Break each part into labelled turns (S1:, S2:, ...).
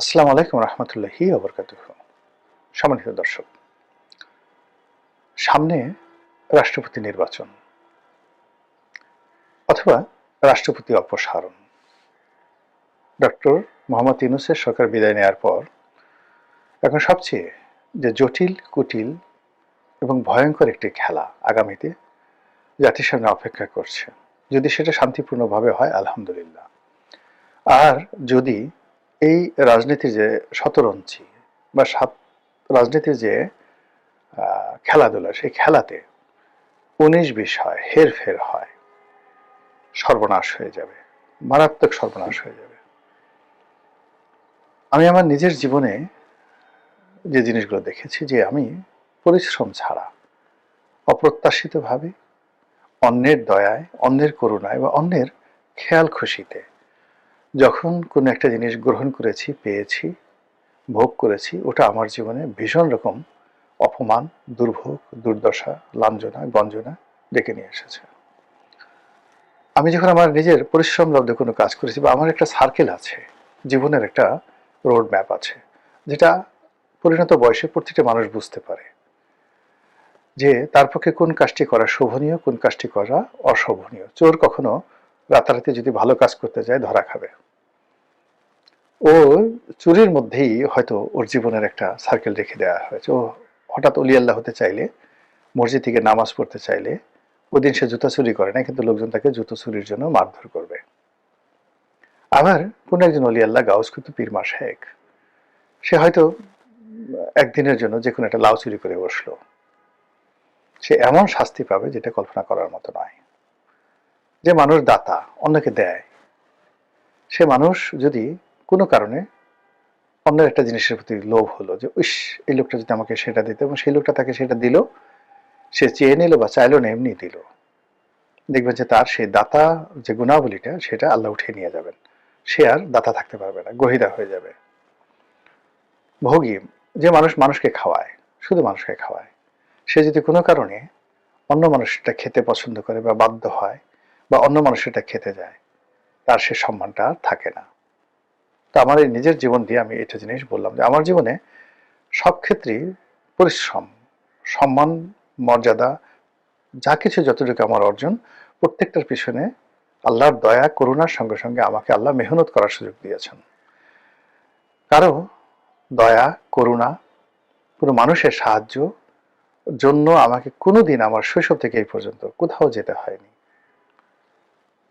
S1: আসসালামু আলাইকুম রহমতুল্লাহি ওয়া বারাকাতুহু। সম্মানিত দর্শক, সামনে রাষ্ট্রপতি নির্বাচন অথবা রাষ্ট্রপতি অপসারণ। ডক্টর মোহাম্মদ ইউনূসের সরকার বিদায় নেওয়ার পর এখন সবচেয়ে যে জটিল, কুটিল এবং ভয়ঙ্কর একটি খেলা আগামীতে জাতির সামনে অপেক্ষা করছে। যদি সেটা শান্তিপূর্ণভাবে হয় আলহামদুলিল্লাহ, আর যদি এই রাজনীতির যে শতরঞ্চি বা রাজনীতির যে খেলাধুলা, সেই খেলাতে ১৯-২০ হয়, হেরফের হয়, সর্বনাশ হয়ে যাবে, মারাত্মক সর্বনাশ হয়ে যাবে। আমি আমার নিজের জীবনে যে জিনিসগুলো দেখেছি, যে আমি পরিশ্রম ছাড়া অপ্রত্যাশিতভাবে অন্যের দয়ায়, অন্যের করুণায় বা অন্যের খেয়াল খুশিতে যখন কোনো একটা জিনিস গ্রহণ করেছি, পেয়েছি, ভোগ করেছি, ওটা আমার জীবনে ভীষণ রকম অপমান, দুর্ভোগ, দুর্দশা, লাঞ্ছনা, গঞ্জনা ডেকে নিয়ে এসেছে। আমি যখন আমার নিজের পরিশ্রমলব্ধ কোনো কাজ করেছি, বা আমার একটা সার্কেল আছে, জীবনের একটা রোড ম্যাপ আছে, যেটা পরিণত বয়সে প্রতিটা মানুষ বুঝতে পারে যে তার পক্ষে কোন কাজটি করা শোভনীয়, কোন কাজটি করা অশোভনীয়। চোর কখনো রাতারাতি যদি ভালো কাজ করতে যায় ধরা খাবে। ও চুরির মধ্যেই হয়তো ওর জীবনের একটা সার্কেল রেখে দেওয়া হয়েছে। ও হঠাৎ অলি আল্লাহ হতে চাইলে, মসজিদ থেকে নামাজ পড়তে চাইলে, ওই দিন সে জুতা চুরি করে না, কিন্তু লোকজন তাকে জুতো চুরির জন্য মারধর করবে। আবার কোন একজন অলি আল্লাহ, গাউস কুতুব, পীর মাশায়েখ, সে হয়তো একদিনের জন্য যে কোনো একটা লাউ চুরি করে বসলো, সে এমন শাস্তি পাবে যেটা কল্পনা করার মতো নয়। যে মানুষ দাতা, অন্যকে দেয়, সে মানুষ যদি কোনো কারণে অন্যের একটা জিনিসের প্রতি লোভ হলো, যে ইস, এই লোকটা যদি আমাকে সেটা দিত, এবং সেই লোকটা তাকে সেটা দিল, সে চেয়ে নিল বা চাইলো না, এমনি দিল, দেখবেন যে তার সেই দাতা যে গুণাবলীটা, সেটা আল্লাহ উঠিয়ে নিয়ে যাবেন। সে আর দাতা থাকতে পারবে না, গহিদা হয়ে যাবে। ভোগী, যে মানুষ মানুষকে খাওয়ায়, শুধু মানুষকে খাওয়ায়, সে যদি কোনো কারণে অন্য মানুষটা খেতে পছন্দ করে বা বাধ্য হয়, বা অন্য মানুষটা খেতে যায়, তার সে সম্মানটা আর থাকে না। তো আমার এই নিজের জীবন দিয়ে আমি এটা জিনিস বললাম, যে আমার জীবনে সব ক্ষেত্রেই পরিশ্রম, সম্মান, মর্যাদা, যা কিছু যতটুকু আমার অর্জন, প্রত্যেকটার পিছনে আল্লাহর দয়া, করুণার সঙ্গে সঙ্গে আমাকে আল্লাহ মেহনত করার সুযোগ দিয়েছেন। কারো দয়া, করুণা, কোনো মানুষের সাহায্য জন্য আমাকে কোনোদিন আমার শৈশব থেকে এই পর্যন্ত কোথাও যেতে হয়নি।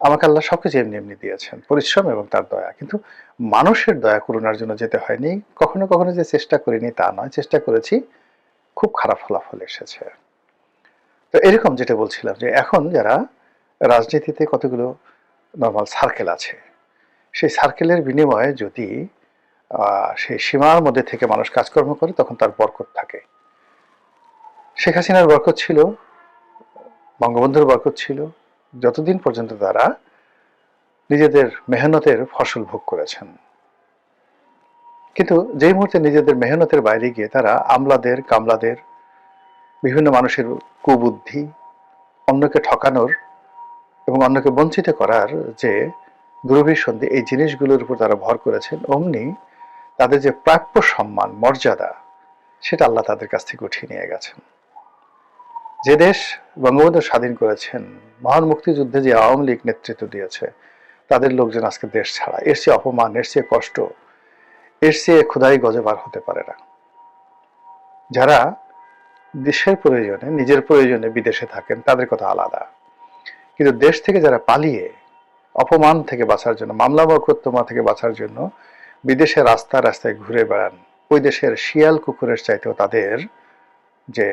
S1: আমাকে আল্লাহ সবকিছু এমনি এমনি দিয়েছেন, পরিশ্রম এবং তার দয়া। কিন্তু মানুষের দয়া, করুণার জন্য যেতে হয়নি। কখনো কখনো যে চেষ্টা করিনি তা নয়, চেষ্টা করেছি, খুব খারাপ ফলাফল এসেছে। তো এরকম যেটা বলছিলাম, যে এখন যারা রাজনীতিতে কতগুলো নর্মাল সার্কেল আছে, সেই সার্কেলের বিনিময়ে যদি সেই সীমার মধ্যে থেকে মানুষ কাজকর্ম করে, তখন তার বরকত থাকে। শেখ হাসিনার বরকত ছিল, বঙ্গবন্ধুর বরকত ছিল, যতদিন পর্যন্ত তারা নিজেদের মেহনতের ফসল ভোগ করেছেন। কিন্তু যেই মুহূর্তে নিজেদের মেহনতের বাইরে গিয়ে তারা আমলাদের, কামলাদের, বিভিন্ন মানুষের কুবুদ্ধি, অন্যকে ঠকানোর এবং অন্যকে বঞ্চিত করার যে দুরভিসন্ধি, এই জিনিসগুলোর উপর তারা ভর করেছেন, অমনি তাদের যে প্রাপ্য সম্মান, মর্যাদা, সেটা আল্লাহ তাদের কাছ থেকে উঠিয়ে নিয়ে গেছেন। যে দেশ বঙ্গবন্ধু স্বাধীন করেছেন, মহান মুক্তিযুদ্ধে যে আওয়ামী লীগ নেতৃত্ব দিয়েছে, তাদের লোকজন আজকে দেশ ছাড়া। এর চেয়ে অপমান, এর চেয়ে কষ্ট, এর চেয়ে ক্ষুধাই গজব আর হতে পারে না। যারা দেশের প্রয়োজনে, নিজের প্রয়োজনে বিদেশে থাকেন, তাদের কথা আলাদা। কিন্তু দেশ থেকে যারা পালিয়ে অপমান থেকে বাঁচার জন্য, মামলা মোকদ্দমা থেকে বাঁচার জন্য বিদেশে রাস্তায় রাস্তায় ঘুরে বেড়ান, ওই দেশের শিয়াল কুকুরের চাইতেও তাদের যে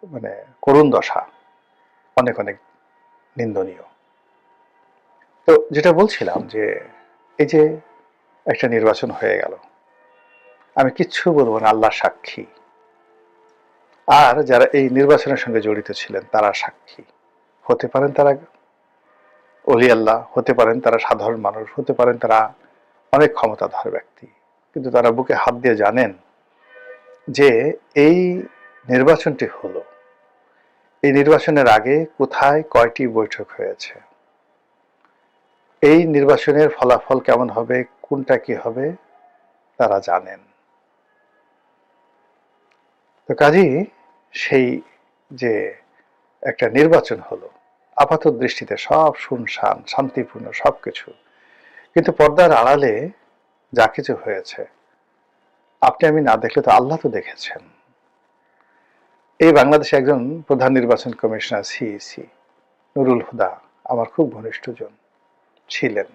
S1: মানে করুণ দশা অনেক অনেক নিন্দনীয়। তো যেটা বলছিলাম, যে এই যে একটা নির্বাচন হয়ে গেল, আমি কিচ্ছু বলবো না, আল্লাহ সাক্ষী। আর যারা এই নির্বাচনের সঙ্গে জড়িত ছিলেন তারা সাক্ষী। হতে পারেন তারা অলি আল্লাহ, হতে পারেন তারা সাধারণ মানুষ, হতে পারেন তারা অনেক ক্ষমতাধর ব্যক্তি, কিন্তু তারা বুকে হাত দিয়ে জানেন যে এই নির্বাচনটি হলো, এই নির্বাচনের আগে কোথায় কয়টি বৈঠক হয়েছে, এই নির্বাচনের ফলাফল কেমন হবে, কোনটা কি হবে, তারা জানেন। তো কাজেই সেই যে একটা নির্বাচন হলো, আপাত দৃষ্টিতে সব শুনশান, শান্তিপূর্ণ সবকিছু, কিন্তু পর্দার আড়ালে যা কিছু হয়েছে আপনি আমি না দেখলে তো আল্লাহ তো দেখেছেন। এই বাংলাদেশে একজন প্রধান নির্বাচন কমিশনার সিইসি নুরুল হুদা আমার খুব ঘনিষ্ঠজন ছিলেন।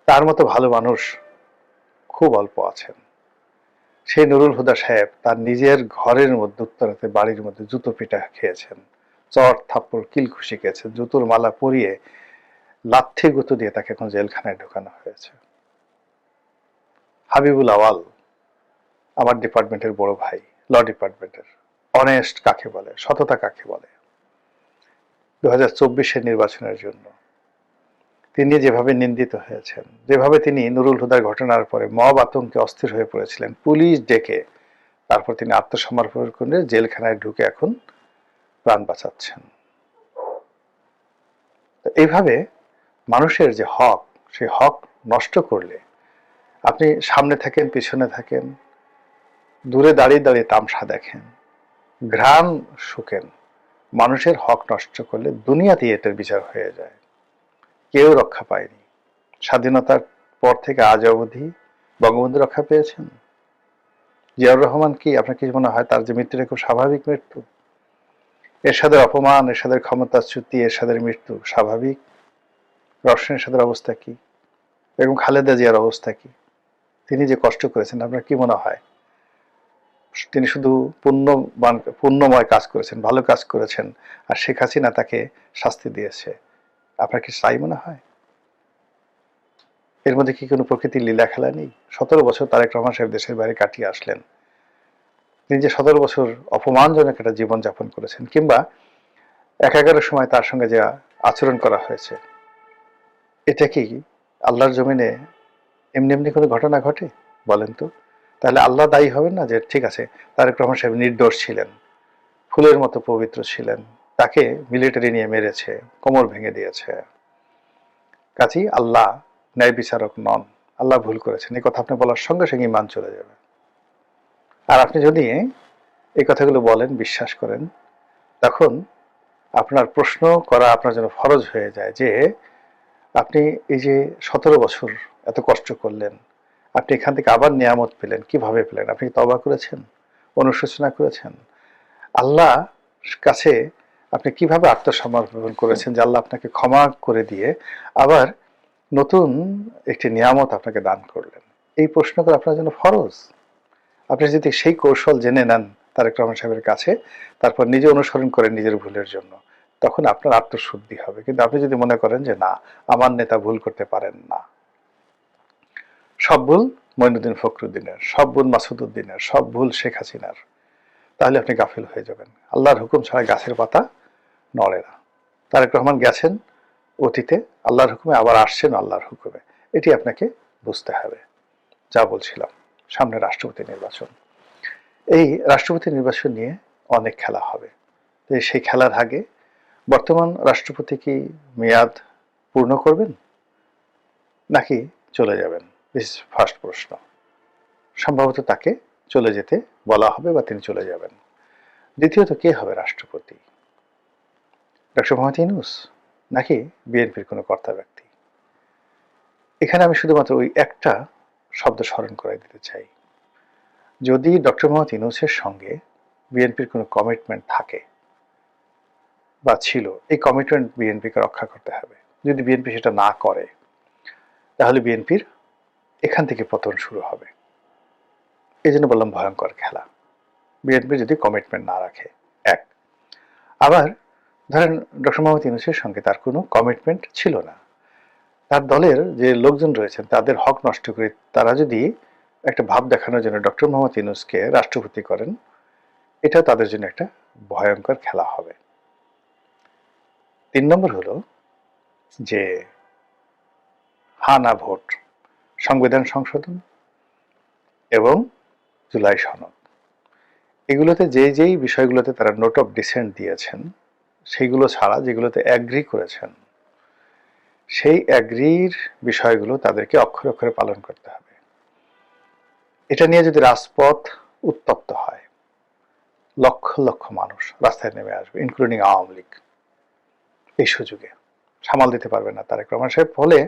S1: তার মতো ভালো মানুষ খুব অল্প আছেন। সেই নুরুল হুদা সাহেব তার নিজের ঘরের মধ্যে, উত্তরাতে বাড়ির মধ্যে জুতো পিটা খেয়েছেন, চট থাপ্পড় কিলখুশি খেয়েছেন, জুতোর মালা পরিয়ে লাথি গুঁতো দিয়ে তাকে এখন জেলখানায় ঢোকানো হয়েছে। হাবিবুল আওয়াল আমার ডিপার্টমেন্টের বড় ভাই, ল ডিপার্টমেন্টের, অনেস্ট কাকে বলে, সততা কাকে বলে, 2024 নির্বাচনের জন্য তিনি যেভাবে নিন্দিত হয়েছেন, যেভাবে তিনি নুরুল হুদার ঘটনার পরে মব আতঙ্কে অস্থির হয়ে পড়েছিলেন, পুলিশ ডেকে তারপর তিনি আত্মসমর্পণ করে জেলখানায় ঢুকে এখন প্রাণ বাঁচাচ্ছেন। এইভাবে মানুষের যে হক, সেই হক নষ্ট করলে আপনি সামনে থাকেন, পিছনে থাকেন, দূরে দাঁড়িয়ে দাঁড়িয়ে তামসা দেখেন, ঘ্রাণ শুকেন, মানুষের হক নষ্ট করলে দুনিয়াতেই এটার বিচার হয়ে যায়। কেউ রক্ষা পায়নি। স্বাধীনতার পর থেকে আজ অবধি বঙ্গবন্ধু রক্ষা পেয়েছেন? জিয়াউর রহমান কি আপনার কি মনে হয় তার যে মৃত্যুটা খুব স্বাভাবিক মৃত্যু? এরশাদের অপমান, এরশাদের ক্ষমতাচ্যুতি, এরশাদের মৃত্যু স্বাভাবিক? রওশন এরশাদের অবস্থা কি? এবং খালেদা জিয়ার অবস্থা কি? তিনি যে কষ্ট করেছেন আপনার কি মনে হয় তিনি শুধু পুণ্যময় কাজ করেছেন, ভালো কাজ করেছেন, আর শেখ হাসিনা তাকে শাস্তি দিয়েছে? আপনার কি তাই মনে হয়? এর মধ্যে কি কোনো প্রকৃতির লীলা খেলা নেই? 17 বছর তারেক রহমান সাহেব দেশের বাইরে কাটিয়ে আসলেন। তিনি যে 17 বছর অপমানজনক একটা জীবনযাপন করেছেন, কিংবা একাগারের সময় তার সঙ্গে যে আচরণ করা হয়েছে, এটা কি আল্লাহর জমিনে এমনি এমনি কোনো ঘটনা ঘটে? বলেন তো। তাহলে আল্লাহ দায়ী হবেন না যে ঠিক আছে তারেক রহমান সাহেব নির্দোষ ছিলেন, ফুলের মতো পবিত্র ছিলেন, তাকে মিলিটারি নিয়ে মেরেছে, কোমর ভেঙে দিয়েছে, কাজেই আল্লাহ ন্যায় বিচারক নন, আল্লাহ ভুল করেছেন, এই কথা আপনি বলার সঙ্গে সঙ্গে ইমান চলে যাবে। আর আপনি যদি এই কথাগুলো বলেন, বিশ্বাস করেন, তখন আপনার প্রশ্ন করা আপনার জন্য ফরজ হয়ে যায় যে আপনি এই যে 17 বছর এত কষ্ট করলেন, আপনি এখান থেকে আবার নিয়ামত পেলেন, কিভাবে পেলেন? আপনি কি তওবা করেছেন, অনুশোচনা করেছেন? আল্লাহ কাছে আপনি কিভাবে আত্মসমর্পণ করেছেন যে আল্লাহ আপনাকে ক্ষমা করে দিয়ে আবার নতুন একটি নিয়ামত আপনাকে দান করলেন? এই প্রশ্ন করা আপনার জন্য ফরজ। আপনি যদি সেই কৌশল জেনে নেন তারেক রহমান সাহেবের কাছে, তারপর নিজে অনুসরণ করেন নিজের ভুলের জন্য, তখন আপনার আত্মশুদ্ধি হবে। কিন্তু আপনি যদি মনে করেন যে না, আমার নেতা ভুল করতে পারেন না, সব ভুল মঈনুদ্দিন ফখরুদ্দিনের, সব ভুল মাসুদউদ্দিনের, সব ভুল শেখ হাসিনার, তাহলে আপনি গাফিল হয়ে যাবেন। আল্লাহর হুকুম ছাড়া গাছের পাতা নড়ে না। তারেক রহমান গেছেন অতীতে আল্লাহর হুকুমে, আবার আসছেন আল্লাহর হুকুমে, এটি আপনাকে বুঝতে হবে। যা বলছিলাম, সামনে রাষ্ট্রপতি নির্বাচন, এই রাষ্ট্রপতি নির্বাচন নিয়ে অনেক খেলা হবে। সেই খেলার আগে বর্তমান রাষ্ট্রপতি কি মেয়াদ পূর্ণ করবেন নাকি চলে যাবেন? দিস ফার্স্ট প্রশ্ন। সম্ভবত তাকে চলে যেতে বলা হবে বা তিনি চলে যাবেন। দ্বিতীয়ত, কে হবে রাষ্ট্রপতি? ডক্টর মোহাম্মদ ইউনূস নাকি বিএনপির কোনো কর্তা ব্যক্তি? এখানে আমি শুধুমাত্র ওই একটা শব্দ স্মরণ করাই দিতে চাই, যদি ডক্টর মোহাম্মদ ইউনূসের সঙ্গে বিএনপির কোনো কমিটমেন্ট থাকে বা ছিল, এই কমিটমেন্ট বিএনপিকে রক্ষা করতে হবে। যদি বিএনপি সেটা না করে, তাহলে বিএনপির এখান থেকে পতন শুরু হবে। এই জন্য বললাম ভয়ঙ্কর খেলা, বিএনপি যদি কমিটমেন্ট না রাখে। এক, আবার ধরেন ডক্টর মোহাম্মদ ইউনূসের সঙ্গে তার কোনো কমিটমেন্ট ছিল না, তার দলের যে লোকজন রয়েছেন তাদের হক নষ্ট করে তারা যদি একটা ভাব দেখানোর জন্য ডক্টর মোহাম্মদ ইউনূসকে রাষ্ট্রপতি করেন, এটা তাদের জন্য একটা ভয়ঙ্কর খেলা হবে। 3 নম্বর হলো যে হানা ভোট, সংবিধান সংশোধন এবং জুলাই সনদ, এগুলোতে যেই বিষয়গুলোতে তারা নোট অফ ডিসেন্ট দিয়েছেন, সেইগুলো ছাড়া যেগুলোতে অ্যাগ্রি করেছেন, সেই অ্যাগ্রির বিষয়গুলো তাদেরকে অক্ষরে অক্ষরে পালন করতে হবে। এটা নিয়ে যদি রাজপথ উত্তপ্ত হয়, লক্ষ লক্ষ মানুষ রাস্তায় নেমে আসবে, ইনক্লুডিং আওয়ামী লীগ। এই সুযোগে সামাল দিতে পারবে না তারেক রহমান সাহেব, ফলে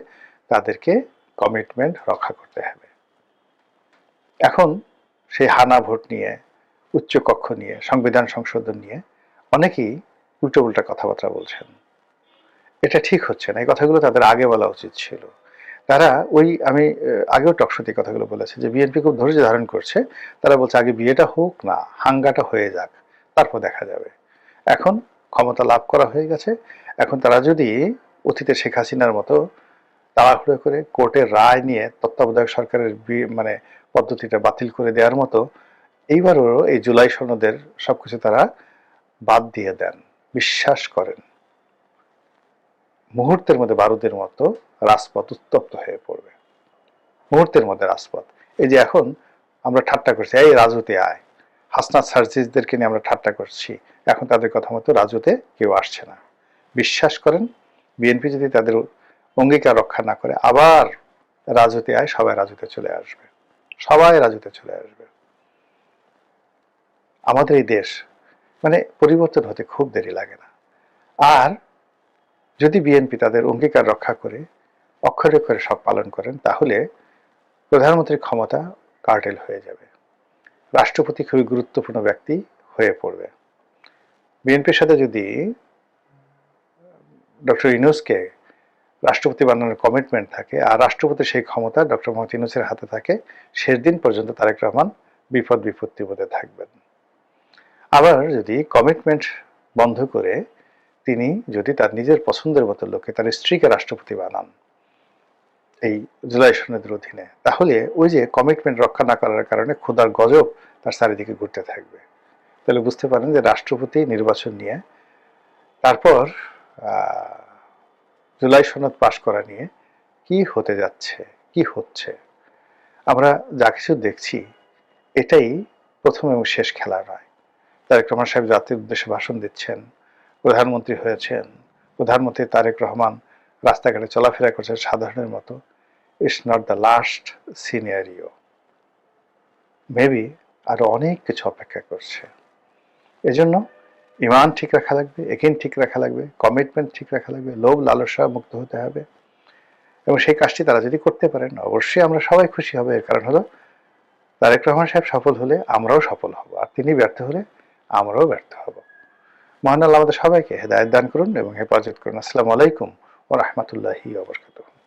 S1: তাদেরকে কমিটমেন্ট রক্ষা করতে হবে। এখন সেই হানা ভোট নিয়ে, উচ্চ কক্ষ নিয়ে, সংবিধান সংশোধন নিয়ে অনেকেই উল্টো উল্টা কথাবার্তা বলছেন। এটা ঠিক হচ্ছে না, এই কথাগুলো তাদের আগে বলা উচিত ছিল। তারা আমি আগেও টকশোতে কথাগুলো বলেছে যে বিএনপি খুব ধৈর্য ধারণ করছে। তারা বলছে আগে বিয়েটা হোক না, হাঙ্গাটা হয়ে যাক, তারপর দেখা যাবে। এখন ক্ষমতা লাভ করা হয়ে গেছে, এখন তারা যদি অতীতে শেখ হাসিনার মতো তাড়াহুড়ো করে কোর্টের রায় নিয়ে তত্ত্বাবধায়ক সরকারের মানে পদ্ধতিটা বাতিল করে দেওয়ার মতো এইবারও এই জুলাই সনদের সবকিছু তারা বাদ দিয়ে দেন, বিশ্বাস করেন, মুহূর্তের মধ্যে বারুদের মতো রাজপথ উত্তপ্ত হয়ে পড়বে। মুহূর্তের মধ্যে রাজপথ। এই যে এখন আমরা ঠাট্টা করছি, এই রাজুতে আয়, হাসনাত সার্জিসদেরকে নিয়ে আমরা ঠাট্টা করছি, এখন তাদের কথা মতো রাজুতে কেউ আসছে না। বিশ্বাস করেন, বিএনপি যদি তাদের অঙ্গীকার রক্ষা না করে আবার রাজুতে আয়, সবাই রাজুতে চলে আসবে, সবাই রাজুতে চলে আসবে। আমাদের এই দেশ মানে পরিবর্তন হতে খুব দেরি লাগে না। আর যদি বিএনপি তাদের অঙ্গীকার রক্ষা করে অক্ষরে অক্ষরে সব পালন করেন, তাহলে প্রধানমন্ত্রীর ক্ষমতা কার্টেল হয়ে যাবে, রাষ্ট্রপতি খুবই গুরুত্বপূর্ণ ব্যক্তি হয়ে পড়বে। বিএনপির সাথে যদি ডক্টর ইউনূসকে রাষ্ট্রপতি বানানোর কমিটমেন্ট থাকে আর রাষ্ট্রপতির সেই ক্ষমতা ডক্টর মোহাম্মদ ইউনূসের হাতে থাকে, শেষ দিন পর্যন্ত তারেক রহমান বিপদ বিপত্তি বোধে থাকবেন। আবার যদি কমিটমেন্ট বন্ধ করে তিনি যদি তার নিজের পছন্দের মতো লোককে, তার স্ত্রীকে রাষ্ট্রপতি বানান এই জুলাই সনদের অধীনে, তাহলে ওই যে কমিটমেন্ট রক্ষা না করার কারণে ক্ষুধার গজব তার চারিদিকে ঘুরতে থাকবে। তাহলে বুঝতে পারেন যে রাষ্ট্রপতি নির্বাচন নিয়ে তারপর জুলাই সনদ পাশ করা নিয়ে কি হতে যাচ্ছে, কি হচ্ছে, আমরা যা কিছু দেখছি এটাই প্রথম এবং শেষ খেলা নয়। তারেক রহমান সাহেব জাতির উদ্দেশ্যে ভাষণ দিচ্ছেন, প্রধানমন্ত্রী হয়েছেন, প্রধানমন্ত্রী তারেক রহমান রাস্তাঘাটে চলাফেরা করছেন সাধারণের মতো। It's not the last scenario, maybe আরো অনেক কিছু অপেক্ষা করছে। এজন্য ইমান ঠিক রাখা লাগবে, একিন ঠিক রাখা লাগবে, কমিটমেন্ট ঠিক রাখা লাগবে, লোভ লালসা মুক্ত হতে হবে। এবং সেই কাজটি তারা যদি করতে পারেন, অবশ্যই আমরা সবাই খুশি হব। এর কারণ হলো তারেক রহমান সাহেব সফল হলে আমরাও সফল হব, আর তিনি ব্যর্থ হলে আমরাও ব্যর্থ হব। মহান আল্লাহ আমাদের সবাইকে হেদায়েত দান করুন এবং হেফাজত করুন। আসসালামু আলাইকুম ওয়া রাহমাতুল্লাহি ওয়া বারাকাতুহু।